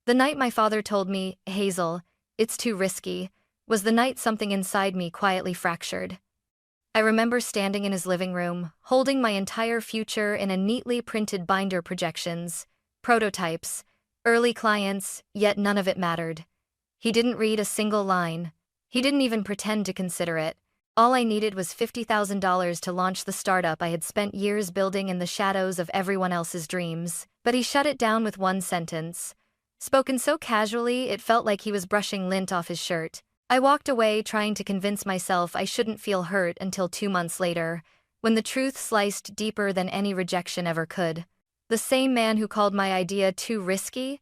The night my father told me, "Hazel, it's too risky," was the night something inside me quietly fractured. I remember standing in his living room, holding my entire future in a neatly printed binder, projections, prototypes, early clients, yet none of it mattered. He didn't read a single line. He didn't even pretend to consider it. All I needed was $50,000 to launch the startup I had spent years building in the shadows of everyone else's dreams. But he shut it down with one sentence. Spoken so casually, it felt like he was brushing lint off his shirt. I walked away, trying to convince myself I shouldn't feel hurt until 2 months later, when the truth sliced deeper than any rejection ever could. The same man who called my idea too risky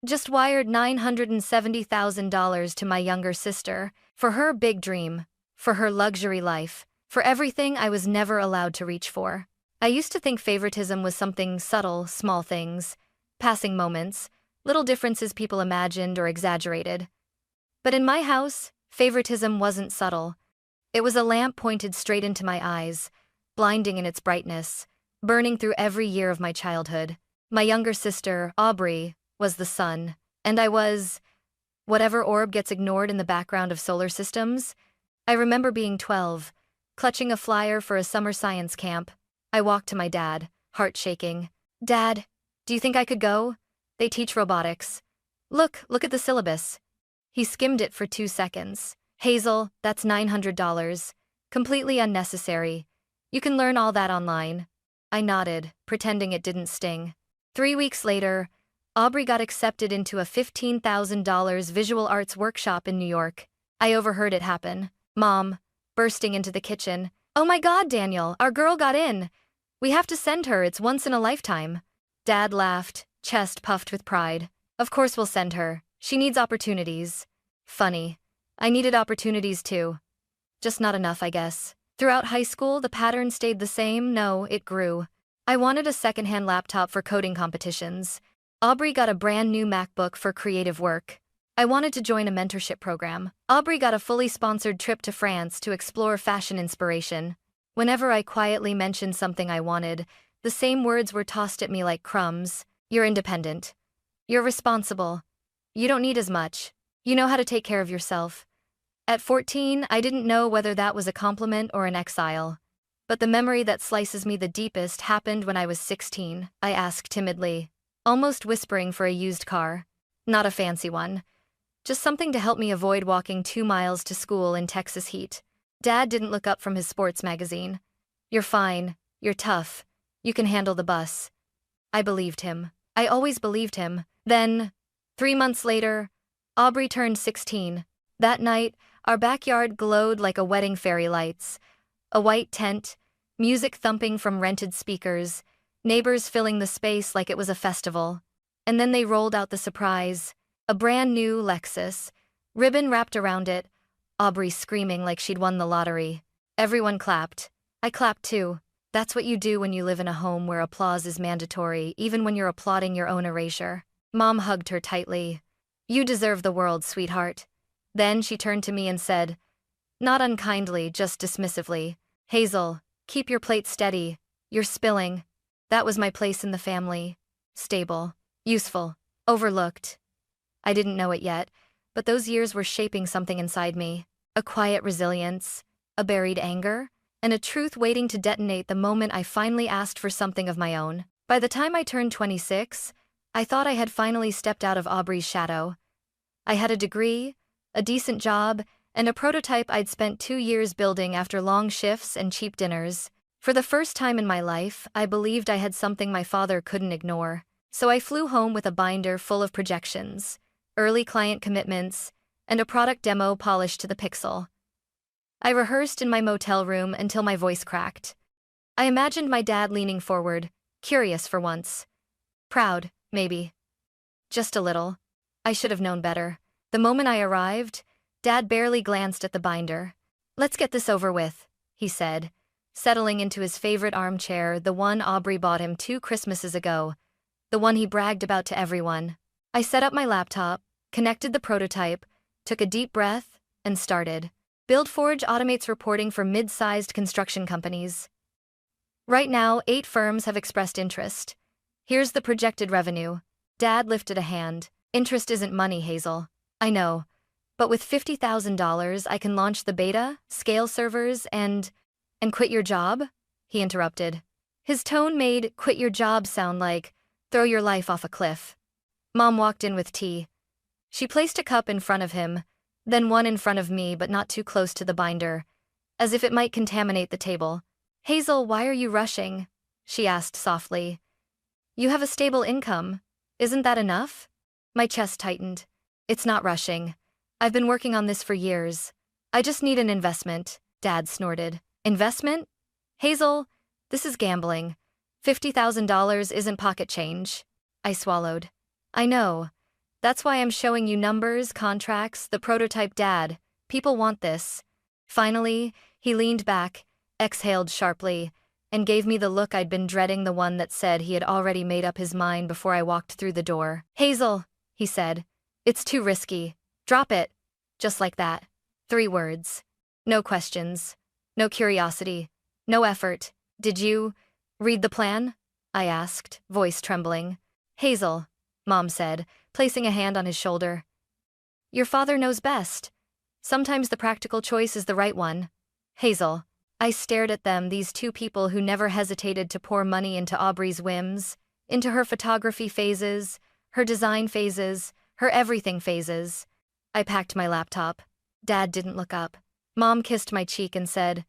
just wired $970,000 to my younger sister for her big dream, for her luxury life, for everything I was never allowed to reach for. I used to think favoritism was something subtle, small things, passing moments, little differences people imagined or exaggerated. But in my house, favoritism wasn't subtle. It was a lamp pointed straight into my eyes, blinding in its brightness, burning through every year of my childhood. My younger sister, Aubrey, was the sun, and I was whatever orb gets ignored in the background of solar systems. I remember being 12, clutching a flyer for a summer science camp. I walked to my dad, heart shaking. "Dad, do you think I could go? They teach robotics. Look at the syllabus." He skimmed it for 2 seconds. "Hazel, that's $900. Completely unnecessary. You can learn all that online." I nodded, pretending it didn't sting. 3 weeks later, Aubrey got accepted into a $15,000 visual arts workshop in New York. I overheard it happen. Mom, bursting into the kitchen. "Oh my God, Daniel, our girl got in. We have to send her, it's once in a lifetime." Dad laughed, chest puffed with pride. "Of course we'll send her. She needs opportunities." Funny. I needed opportunities too. Just not enough, I guess. Throughout high school, the pattern stayed the same. No, it grew. I wanted a secondhand laptop for coding competitions. Aubrey got a brand new MacBook for creative work. I wanted to join a mentorship program. Aubrey got a fully sponsored trip to France to explore fashion inspiration. Whenever I quietly mentioned something I wanted, the same words were tossed at me like crumbs. "You're independent. You're responsible. You don't need as much. You know how to take care of yourself." At 14, I didn't know whether that was a compliment or an exile. But the memory that slices me the deepest happened when I was 16. I asked timidly, almost whispering for a used car. Not a fancy one. Just something to help me avoid walking 2 miles to school in Texas heat. Dad didn't look up from his sports magazine. "You're fine. You're tough. You can handle the bus." I believed him. I always believed him. Then, 3 months later, Aubrey turned 16. That night, our backyard glowed like a wedding, fairy lights. A white tent, music thumping from rented speakers, neighbors filling the space like it was a festival. And then they rolled out the surprise. A brand new Lexus, ribbon wrapped around it, Aubrey screaming like she'd won the lottery. Everyone clapped. I clapped too. That's what you do when you live in a home where applause is mandatory, even when you're applauding your own erasure. Mom hugged her tightly. "You deserve the world, sweetheart." Then she turned to me and said, not unkindly, just dismissively, "Hazel, keep your plate steady. You're spilling." That was my place in the family. Stable, useful, overlooked. I didn't know it yet, but those years were shaping something inside me. A quiet resilience, a buried anger, and a truth waiting to detonate the moment I finally asked for something of my own. By the time I turned 26, I thought I had finally stepped out of Aubrey's shadow. I had a degree, a decent job, and a prototype I'd spent 2 years building after long shifts and cheap dinners. For the first time in my life, I believed I had something my father couldn't ignore. So I flew home with a binder full of projections, early client commitments, and a product demo polished to the pixel. I rehearsed in my motel room until my voice cracked. I imagined my dad leaning forward, curious for once. Proud, maybe. Just a little. I should have known better. The moment I arrived, Dad barely glanced at the binder. "Let's get this over with," he said, settling into his favorite armchair, the one Aubrey bought him 2 Christmases ago, the one he bragged about to everyone. I set up my laptop, connected the prototype, took a deep breath, and started. BuildForge automates reporting for mid-sized construction companies. Right now, 8 firms have expressed interest. Here's the projected revenue. Dad lifted a hand. Interest isn't money, Hazel. I know. But with $50,000, I can launch the beta, scale servers, and quit your job? He interrupted. His tone made quit your job sound like throw your life off a cliff. Mom walked in with tea. She placed a cup in front of him, then one in front of me but not too close to the binder, as if it might contaminate the table. Hazel, why are you rushing? She asked softly. You have a stable income. Isn't that enough? My chest tightened. It's not rushing. I've been working on this for years. I just need an investment, Dad snorted. Investment? Hazel, this is gambling. $50,000 isn't pocket change. I swallowed. I know. That's why I'm showing you numbers, contracts, the prototype, Dad. People want this. Finally, he leaned back, exhaled sharply, and gave me the look I'd been dreading, the one that said he had already made up his mind before I walked through the door. Hazel, he said, it's too risky. Drop it. Just like that. 3 words. No questions. No curiosity. No effort. Did you read the plan? I asked, voice trembling. Hazel, Mom said, placing a hand on his shoulder. Your father knows best. Sometimes the practical choice is the right one. Hazel. I stared at them, these 2 people who never hesitated to pour money into Aubrey's whims, into her photography phases, her design phases, her everything phases. I packed my laptop. Dad didn't look up. Mom kissed my cheek and said,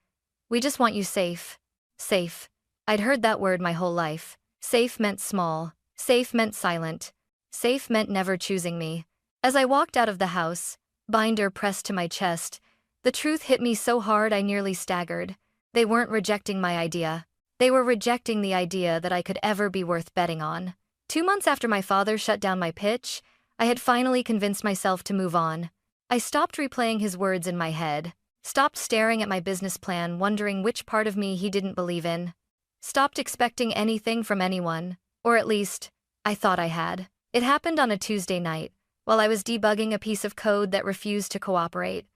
we just want you safe. Safe. I'd heard that word my whole life. Safe meant small. Safe meant silent. Safe meant never choosing me. As I walked out of the house, binder pressed to my chest, the truth hit me so hard I nearly staggered. They weren't rejecting my idea. They were rejecting the idea that I could ever be worth betting on. 2 months after my father shut down my pitch, I had finally convinced myself to move on. I stopped replaying his words in my head, stopped staring at my business plan wondering which part of me he didn't believe in, stopped expecting anything from anyone, or at least, I thought I had. It happened on a Tuesday night, while I was debugging a piece of code that refused to cooperate.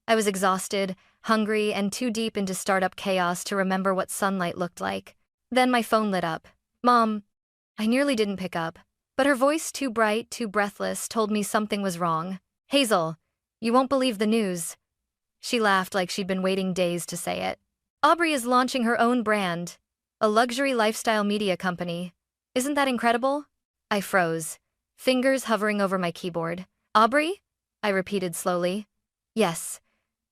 I was exhausted, hungry, and too deep into startup chaos to remember what sunlight looked like. Then my phone lit up. Mom. I nearly didn't pick up, but her voice, too bright, too breathless, told me something was wrong. Hazel, you won't believe the news. She laughed like she'd been waiting days to say it. Aubrey is launching her own brand, a luxury lifestyle media company. Isn't that incredible? I froze, fingers hovering over my keyboard. Aubrey? I repeated slowly. Yes.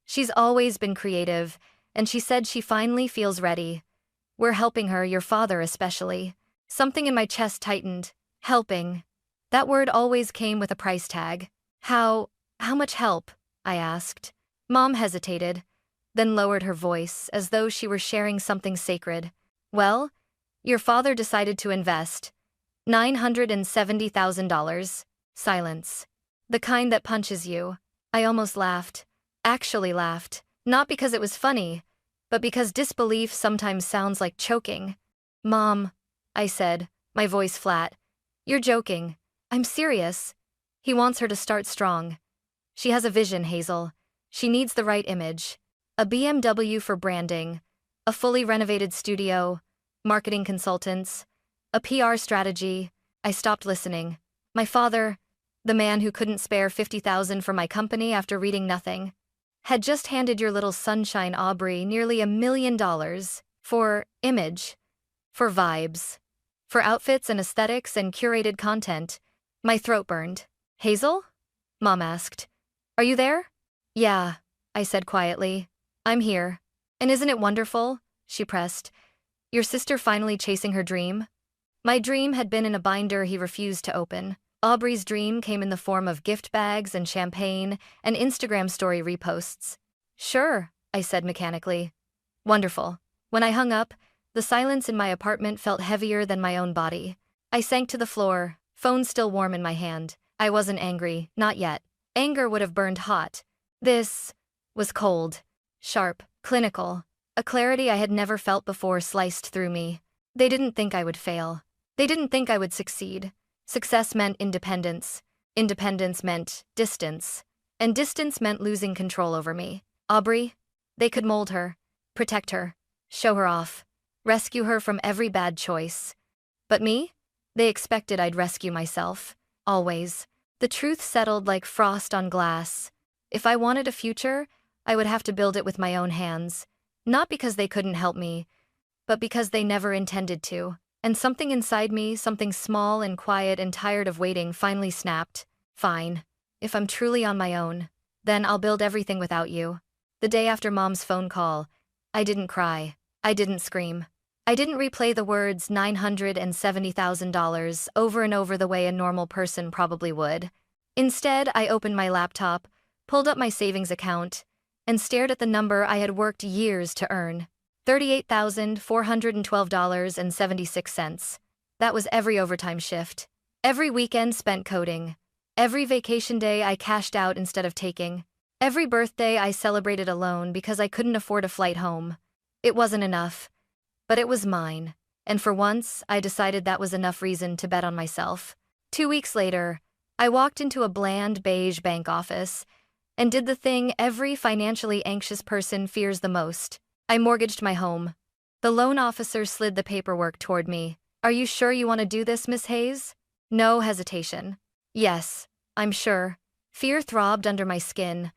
She's always been creative, and she said she finally feels ready. We're helping her, your father especially. Something in my chest tightened. Helping. That word always came with a price tag. How much help? I asked. Mom hesitated, then lowered her voice as though she were sharing something sacred. Well, your father decided to invest $970,000. Silence. The kind that punches you. I almost laughed. Actually laughed. Not because it was funny, but because disbelief sometimes sounds like choking. Mom, I said, my voice flat. You're joking. I'm serious. He wants her to start strong. She has a vision, Hazel. She needs the right image. A BMW for branding, a fully renovated studio, marketing consultants, a PR strategy. I stopped listening. My father, the man who couldn't spare $50,000 for my company after reading nothing, had just handed your little sunshine Aubrey nearly $1 million for image, for vibes, for outfits and aesthetics and curated content. My throat burned. Hazel? Mom asked. Are you there? Yeah, I said quietly. I'm here. And isn't it wonderful? She pressed. Your sister finally chasing her dream? My dream had been in a binder he refused to open. Aubrey's dream came in the form of gift bags and champagne and Instagram story reposts. Sure, I said mechanically. Wonderful. When I hung up, the silence in my apartment felt heavier than my own body. I sank to the floor, phone still warm in my hand. I wasn't angry, not yet. Anger would have burned hot. This was cold, sharp, clinical. A clarity I had never felt before sliced through me. They didn't think I would fail. They didn't think I would succeed. Success meant independence. Independence meant distance. And distance meant losing control over me. Aubrey? They could mold her, protect her, show her off, rescue her from every bad choice. But me? They expected I'd rescue myself. Always. The truth settled like frost on glass. If I wanted a future, I would have to build it with my own hands. Not because they couldn't help me, but because they never intended to. And something inside me, something small and quiet and tired of waiting, finally snapped. Fine. If I'm truly on my own, then I'll build everything without you. The day after Mom's phone call, I didn't cry. I didn't scream. I didn't replay the words $970,000 over and over the way a normal person probably would. Instead, I opened my laptop, pulled up my savings account, and stared at the number I had worked years to earn. $38,412.76. That was every overtime shift. Every weekend spent coding. Every vacation day I cashed out instead of taking. Every birthday I celebrated alone because I couldn't afford a flight home. It wasn't enough. But it was mine, and for once, I decided that was enough reason to bet on myself. 2 weeks later, I walked into a bland beige bank office and did the thing every financially anxious person fears the most. I mortgaged my home. The loan officer slid the paperwork toward me. "Are you sure you want to do this, Miss Hayes?" No hesitation. "Yes, I'm sure." Fear throbbed under my skin,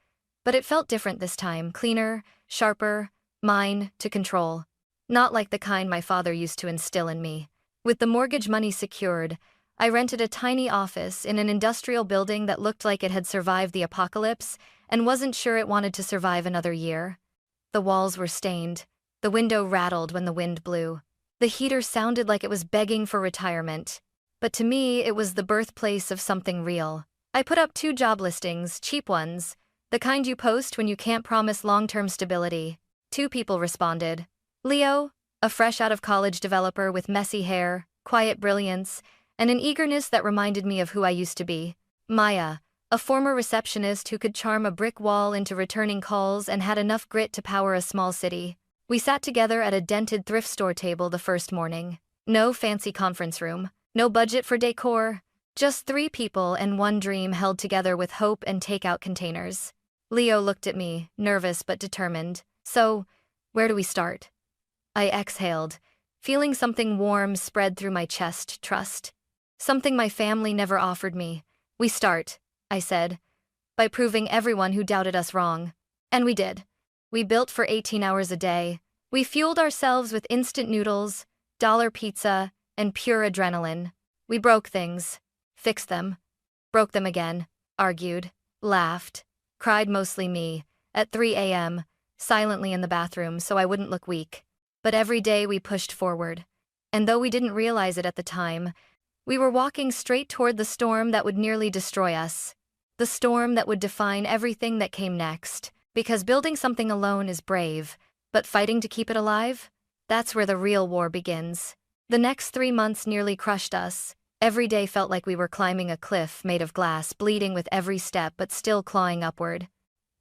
but it felt different this time, cleaner, sharper, mine to control. Not like the kind my father used to instill in me. With the mortgage money secured, I rented a tiny office in an industrial building that looked like it had survived the apocalypse and wasn't sure it wanted to survive another year. The walls were stained. The window rattled when the wind blew. The heater sounded like it was begging for retirement. But to me, it was the birthplace of something real. I put up 2 job listings, cheap ones, the kind you post when you can't promise long-term stability. 2 people responded. Leo, a fresh-out-of-college developer with messy hair, quiet brilliance, and an eagerness that reminded me of who I used to be. Maya, a former receptionist who could charm a brick wall into returning calls and had enough grit to power a small city. We sat together at a dented thrift store table the first morning. No fancy conference room, no budget for decor, just 3 people and 1 dream held together with hope and takeout containers. Leo looked at me, nervous but determined. "So, where do we start?" I exhaled, feeling something warm spread through my chest. Trust. Something my family never offered me. "We start," I said, "by proving everyone who doubted us wrong." And we did. We built for 18 hours a day. We fueled ourselves with instant noodles, dollar pizza, and pure adrenaline. We broke things, fixed them, broke them again, argued, laughed, cried, mostly me, at 3 a.m., silently in the bathroom so I wouldn't look weak. But every day we pushed forward. And though we didn't realize it at the time, we were walking straight toward the storm that would nearly destroy us. The storm that would define everything that came next. Because building something alone is brave, but fighting to keep it alive? That's where the real war begins. The next 3 months nearly crushed us. Every day felt like we were climbing a cliff made of glass, bleeding with every step but still clawing upward.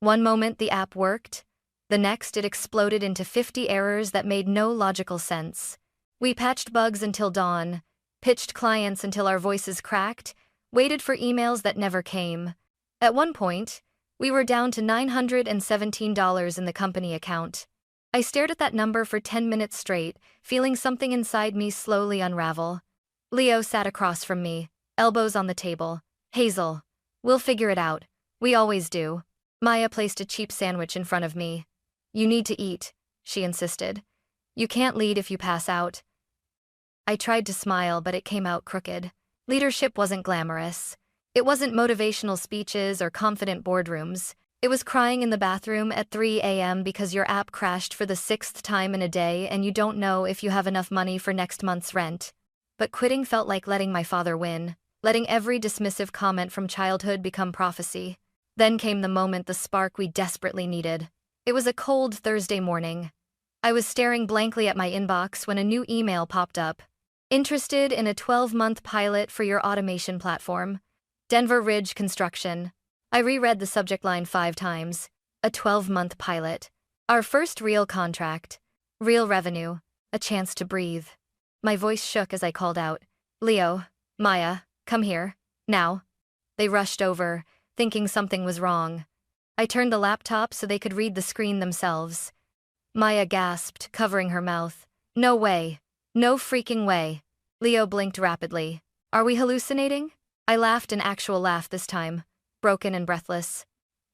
One moment the app worked. The next, it exploded into 50 errors that made no logical sense. We patched bugs until dawn, pitched clients until our voices cracked, waited for emails that never came. At one point, we were down to $917 in the company account. I stared at that number for 10 minutes straight, feeling something inside me slowly unravel. Leo sat across from me, elbows on the table. "Hazel, we'll figure it out. We always do." Maya placed a cheap sandwich in front of me. "You need to eat," she insisted. "You can't lead if you pass out." I tried to smile, but it came out crooked. Leadership wasn't glamorous. It wasn't motivational speeches or confident boardrooms. It was crying in the bathroom at 3 a.m. because your app crashed for the 6th time in a day and you don't know if you have enough money for next month's rent. But quitting felt like letting my father win, letting every dismissive comment from childhood become prophecy. Then came the moment, the spark we desperately needed. It was a cold Thursday morning. I was staring blankly at my inbox when a new email popped up. "Interested in a 12-month pilot for your automation platform. Denver Ridge Construction." I reread the subject line 5 times. A 12-month pilot. Our first real contract. Real revenue. A chance to breathe. My voice shook as I called out, "Leo, Maya, come here. Now." They rushed over, thinking something was wrong. I turned the laptop so they could read the screen themselves. Maya gasped, covering her mouth. "No way. No freaking way." Leo blinked rapidly. "Are we hallucinating?" I laughed, an actual laugh this time, broken and breathless.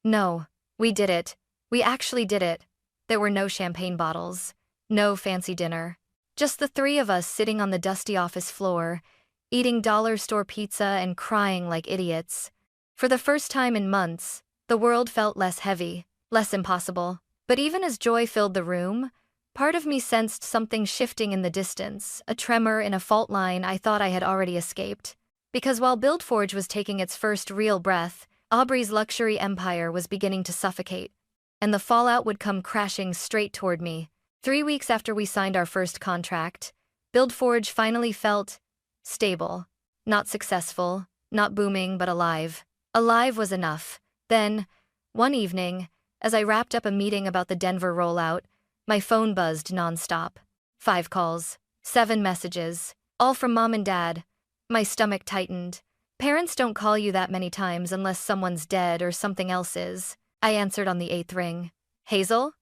No, we did it. We actually did it. There were no champagne bottles, no fancy dinner. Just the three of us sitting on the dusty office floor, eating dollar store pizza and crying like idiots. For the first time in months, the world felt less heavy, less impossible. But even as joy filled the room, part of me sensed something shifting in the distance, a tremor in a fault line I thought I had already escaped. Because while Buildforge was taking its first real breath, Aubrey's luxury empire was beginning to suffocate, and the fallout would come crashing straight toward me. 3 weeks after we signed our first contract, Buildforge finally felt stable. Not successful, not booming, but alive. Alive was enough. Then, one evening, as I wrapped up a meeting about the Denver rollout, my phone buzzed nonstop. 5 calls, 7 messages, all from Mom and Dad. My stomach tightened. Parents don't call you that many times unless someone's dead or something else is. I answered on the 8th ring. Hazel?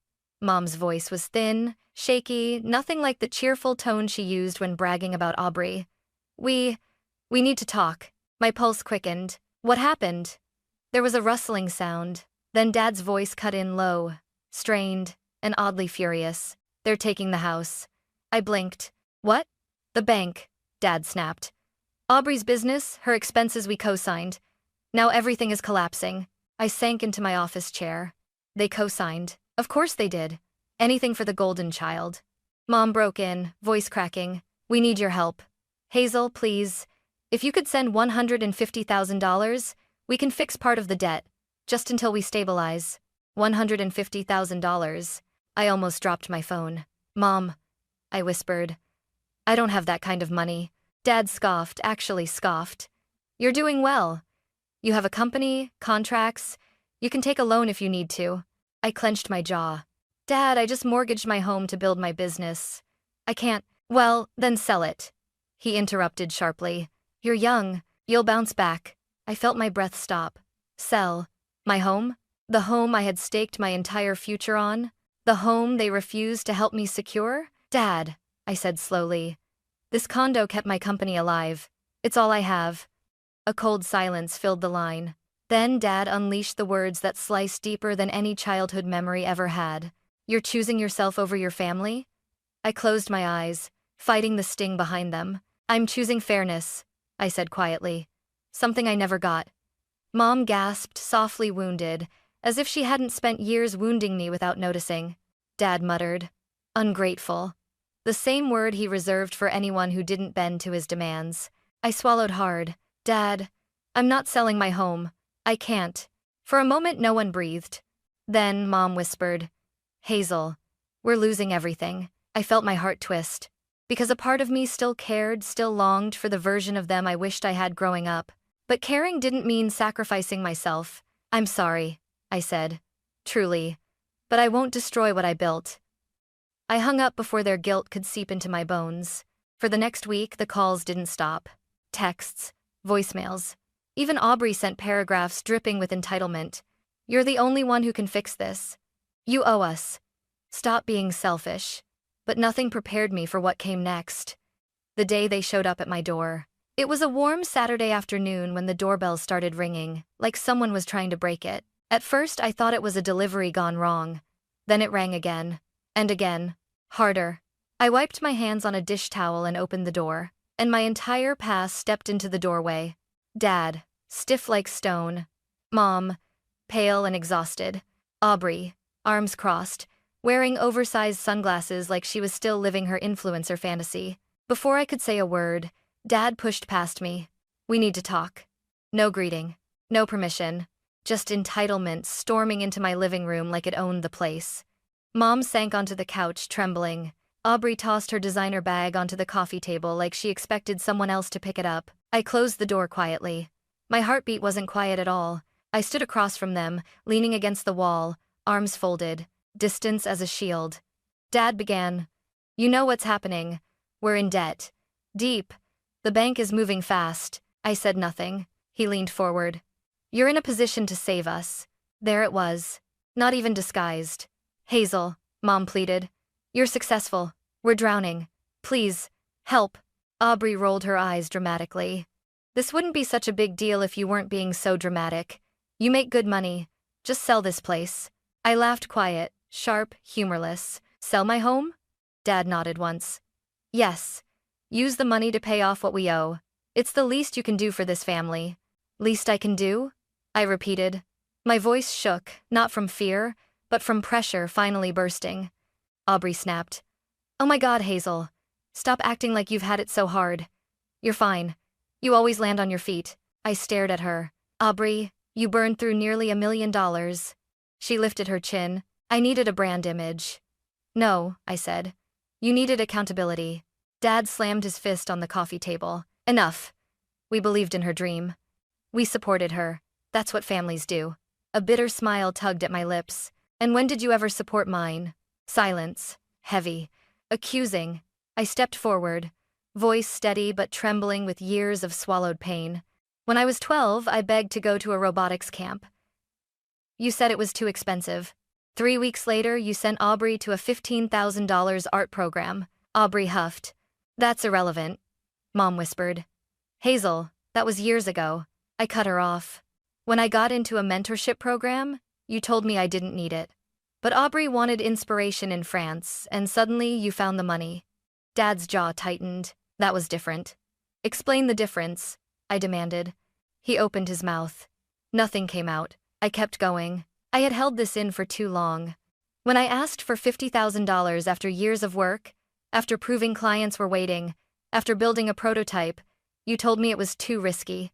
Mom's voice was thin, shaky, nothing like the cheerful tone she used when bragging about Aubrey. We need to talk. My pulse quickened. What happened? There was a rustling sound. Then Dad's voice cut in low, strained, and oddly furious. They're taking the house. I blinked. What? The bank, Dad snapped. Aubrey's business, her expenses we co-signed. Now everything is collapsing. I sank into my office chair. They co-signed. Of course they did. Anything for the golden child. Mom broke in, voice cracking. We need your help. Hazel, please. If you could send $150,000, we can fix part of the debt. Just until we stabilize. $150,000. I almost dropped my phone. Mom, I whispered. I don't have that kind of money. Dad scoffed, actually scoffed. You're doing well. You have a company, contracts. You can take a loan if you need to. I clenched my jaw. Dad, I just mortgaged my home to build my business. I can't. Well, then sell it. He interrupted sharply. You're young. You'll bounce back. I felt my breath stop. Sell. My home? The home I had staked my entire future on? The home they refused to help me secure? Dad, I said slowly. This condo kept my company alive. It's all I have. A cold silence filled the line. Then Dad unleashed the words that sliced deeper than any childhood memory ever had. You're choosing yourself over your family? I closed my eyes, fighting the sting behind them. I'm choosing fairness, I said quietly. Something I never got. Mom gasped, softly wounded, as if she hadn't spent years wounding me without noticing. Dad muttered. Ungrateful. The same word he reserved for anyone who didn't bend to his demands. I swallowed hard. Dad, I'm not selling my home. I can't. For a moment no one breathed. Then Mom whispered, Hazel, we're losing everything. I felt my heart twist. Because a part of me still cared, still longed for the version of them I wished I had growing up. But caring didn't mean sacrificing myself. I'm sorry, I said. Truly. But I won't destroy what I built. I hung up before their guilt could seep into my bones. For the next week, the calls didn't stop. Texts, voicemails. Even Aubrey sent paragraphs dripping with entitlement. You're the only one who can fix this. You owe us. Stop being selfish. But nothing prepared me for what came next. The day they showed up at my door. It was a warm Saturday afternoon when the doorbell started ringing, like someone was trying to break it. At first I thought it was a delivery gone wrong. Then it rang again. And again. Harder. I wiped my hands on a dish towel and opened the door, and my entire past stepped into the doorway. Dad, stiff like stone. Mom, pale and exhausted. Aubrey, arms crossed, wearing oversized sunglasses like she was still living her influencer fantasy. Before I could say a word, Dad pushed past me. We need to talk. No greeting. No permission. Just entitlement storming into my living room like it owned the place. Mom sank onto the couch, trembling. Aubrey tossed her designer bag onto the coffee table like she expected someone else to pick it up. I closed the door quietly. My heartbeat wasn't quiet at all. I stood across from them, leaning against the wall, arms folded, distance as a shield. Dad began. You know what's happening. We're in debt. Deep. The bank is moving fast. I said nothing. He leaned forward. You're in a position to save us. There it was. Not even disguised. Hazel, Mom pleaded. You're successful. We're drowning. Please, help. Aubrey rolled her eyes dramatically. This wouldn't be such a big deal if you weren't being so dramatic. You make good money. Just sell this place. I laughed quiet, sharp, humorless. Sell my home? Dad nodded once. Yes. Use the money to pay off what we owe. It's the least you can do for this family. Least I can do? I repeated. My voice shook, not from fear, but from pressure finally bursting. Aubrey snapped. Oh my God, Hazel. Stop acting like you've had it so hard. You're fine. You always land on your feet. I stared at her. Aubrey, you burned through nearly $1 million. She lifted her chin. I needed a brand image. No, I said. You needed accountability. Dad slammed his fist on the coffee table. Enough. We believed in her dream. We supported her. That's what families do. A bitter smile tugged at my lips. And when did you ever support mine? Silence. Heavy. Accusing. I stepped forward, voice steady but trembling with years of swallowed pain. When I was 12, I begged to go to a robotics camp. You said it was too expensive. 3 weeks later, you sent Aubrey to a $15,000 art program. Aubrey huffed. That's irrelevant. Mom whispered. Hazel, that was years ago. I cut her off. When I got into a mentorship program, you told me I didn't need it. But Aubrey wanted inspiration in France, and suddenly you found the money. Dad's jaw tightened. That was different. Explain the difference, I demanded. He opened his mouth. Nothing came out. I kept going. I had held this in for too long. When I asked for $50,000 after years of work, after proving clients were waiting, after building a prototype, you told me it was too risky.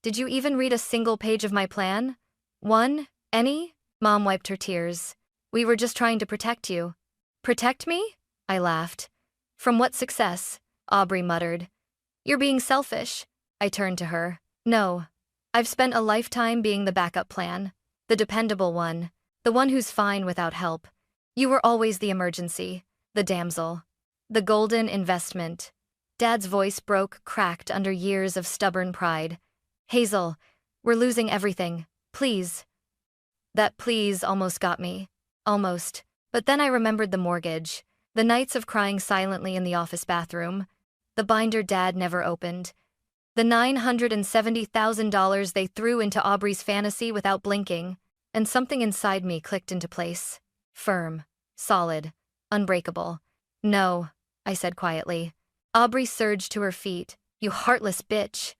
Did you even read a single page of my plan? One? Any? Mom wiped her tears. We were just trying to protect you. Protect me? I laughed. From what success? Aubrey muttered. You're being selfish. I turned to her. No. I've spent a lifetime being the backup plan. The dependable one. The one who's fine without help. You were always the emergency. The damsel. The golden investment. Dad's voice broke, cracked under years of stubborn pride. Hazel, we're losing everything. Please. That please almost got me. Almost. But then I remembered the mortgage. The nights of crying silently in the office bathroom. The binder Dad never opened. The $970,000 they threw into Aubrey's fantasy without blinking. And something inside me clicked into place. Firm. Solid. Unbreakable. No, I said quietly. Aubrey surged to her feet. You heartless bitch.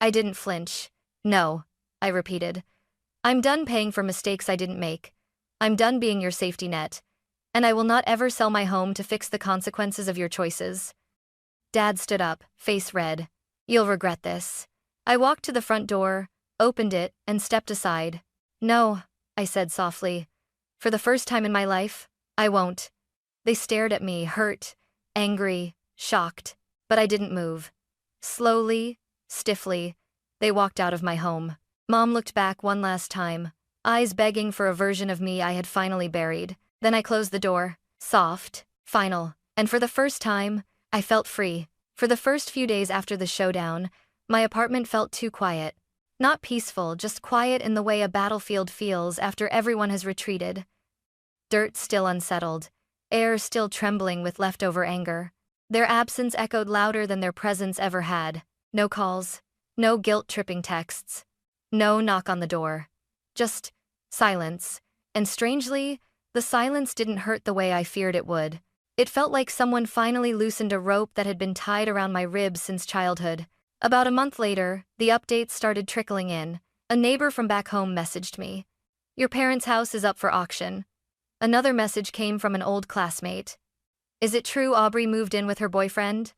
I didn't flinch. No, I repeated. I'm done paying for mistakes I didn't make. I'm done being your safety net. And I will not ever sell my home to fix the consequences of your choices. Dad stood up, face red. You'll regret this. I walked to the front door, opened it, and stepped aside. No, I said softly. For the first time in my life, I won't. They stared at me, hurt, angry, shocked, but I didn't move. Slowly, stiffly, they walked out of my home. Mom looked back one last time, eyes begging for a version of me I had finally buried. Then I closed the door, soft, final, and for the first time, I felt free. For the first few days after the showdown, my apartment felt too quiet. Not peaceful, just quiet in the way a battlefield feels after everyone has retreated. Dirt still unsettled, air still trembling with leftover anger. Their absence echoed louder than their presence ever had. No calls, no guilt-tripping texts, no knock on the door. Just silence, and strangely, the silence didn't hurt the way I feared it would. It felt like someone finally loosened a rope that had been tied around my ribs since childhood. About a month later, the updates started trickling in. A neighbor from back home messaged me. Your parents' house is up for auction. Another message came from an old classmate. Is it true Aubrey moved in with her boyfriend?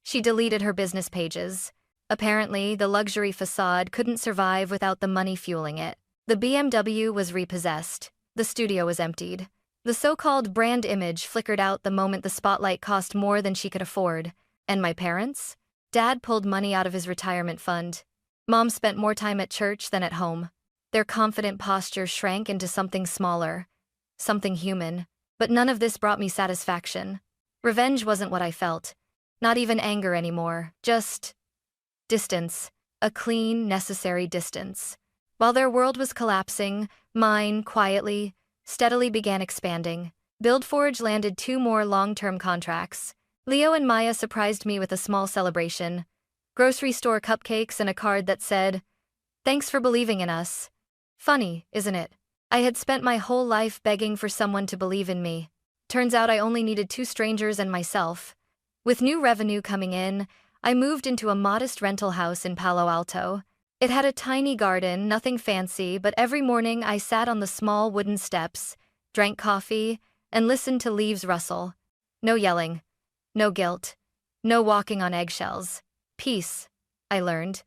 She deleted her business pages. Apparently, the luxury facade couldn't survive without the money fueling it. The BMW was repossessed. The studio was emptied. The so-called brand image flickered out the moment the spotlight cost more than she could afford. And my parents? Dad pulled money out of his retirement fund. Mom spent more time at church than at home. Their confident posture shrank into something smaller, something human. But none of this brought me satisfaction. Revenge wasn't what I felt. Not even anger anymore, just distance. A clean, necessary distance. While their world was collapsing, mine, quietly, steadily began expanding. BuildForge landed 2 more long-term contracts. Leo and Maya surprised me with a small celebration. Grocery store cupcakes and a card that said, "Thanks for believing in us." Funny, isn't it? I had spent my whole life begging for someone to believe in me. Turns out I only needed two strangers and myself. With new revenue coming in, I moved into a modest rental house in Palo Alto. It had a tiny garden, nothing fancy, but every morning I sat on the small wooden steps, drank coffee, and listened to leaves rustle. No yelling. No guilt. No walking on eggshells. Peace, I learned,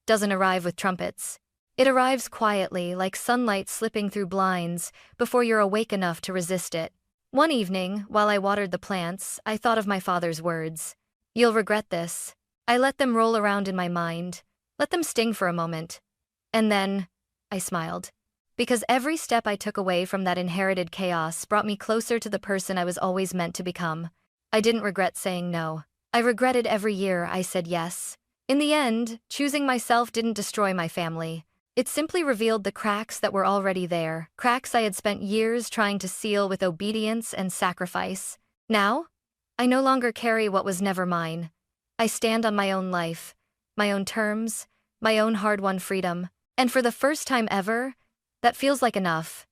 doesn't arrive with trumpets. It arrives quietly, like sunlight slipping through blinds, before you're awake enough to resist it. One evening, while I watered the plants, I thought of my father's words. "You'll regret this." I let them roll around in my mind, let them sting for a moment. And then, I smiled. Because every step I took away from that inherited chaos brought me closer to the person I was always meant to become. I didn't regret saying no. I regretted every year I said yes. In the end, choosing myself didn't destroy my family. It simply revealed the cracks that were already there, cracks I had spent years trying to seal with obedience and sacrifice. Now, I no longer carry what was never mine. I stand on my own life, my own terms, my own hard-won freedom. And for the first time ever, that feels like enough.